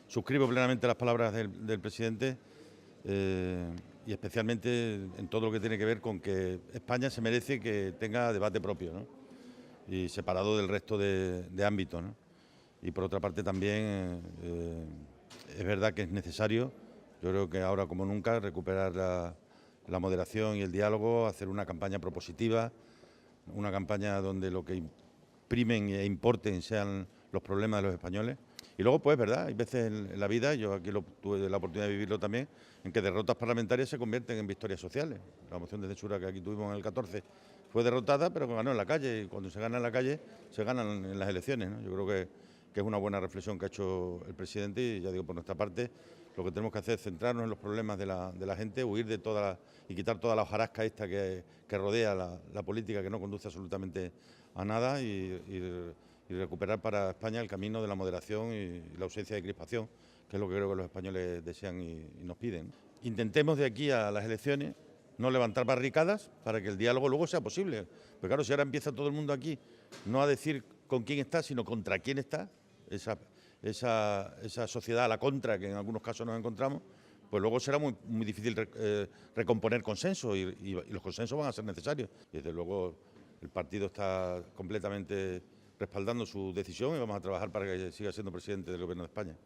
suscribo plenamente las palabras del presidente y especialmente en todo lo que tiene que ver con que España se merece que tenga debate propio, ¿no? Y separado del resto de ámbitos, ¿no? Y por otra parte también es verdad que es necesario, yo creo que ahora como nunca, recuperar la moderación y el diálogo, hacer una campaña propositiva, una campaña donde lo que primen e importen sean los problemas de los españoles. Y luego, pues, verdad, hay veces en la vida, yo aquí tuve la oportunidad de vivirlo también, en que derrotas parlamentarias se convierten en victorias sociales. La moción de censura que aquí tuvimos en el 14 fue derrotada, pero ganó en la calle, y cuando se gana en la calle, se ganan en las elecciones, ¿no? Yo creo que es una buena reflexión que ha hecho el presidente y ya digo, por nuestra parte, lo que tenemos que hacer es centrarnos en los problemas de la gente, huir de y quitar toda la hojarasca esta que rodea la política, que no conduce absolutamente a nada y recuperar para España el camino de la moderación y la ausencia de crispación, que es lo que creo que los españoles desean y nos piden. Intentemos de aquí a las elecciones no levantar barricadas para que el diálogo luego sea posible. Pero claro, si ahora empieza todo el mundo aquí no a decir con quién está, sino contra quién está, esa sociedad a la contra que en algunos casos nos encontramos, pues luego será muy difícil recomponer consensos y los consensos van a ser necesarios. Y desde luego el partido está completamente respaldando su decisión y vamos a trabajar para que siga siendo presidente del Gobierno de España.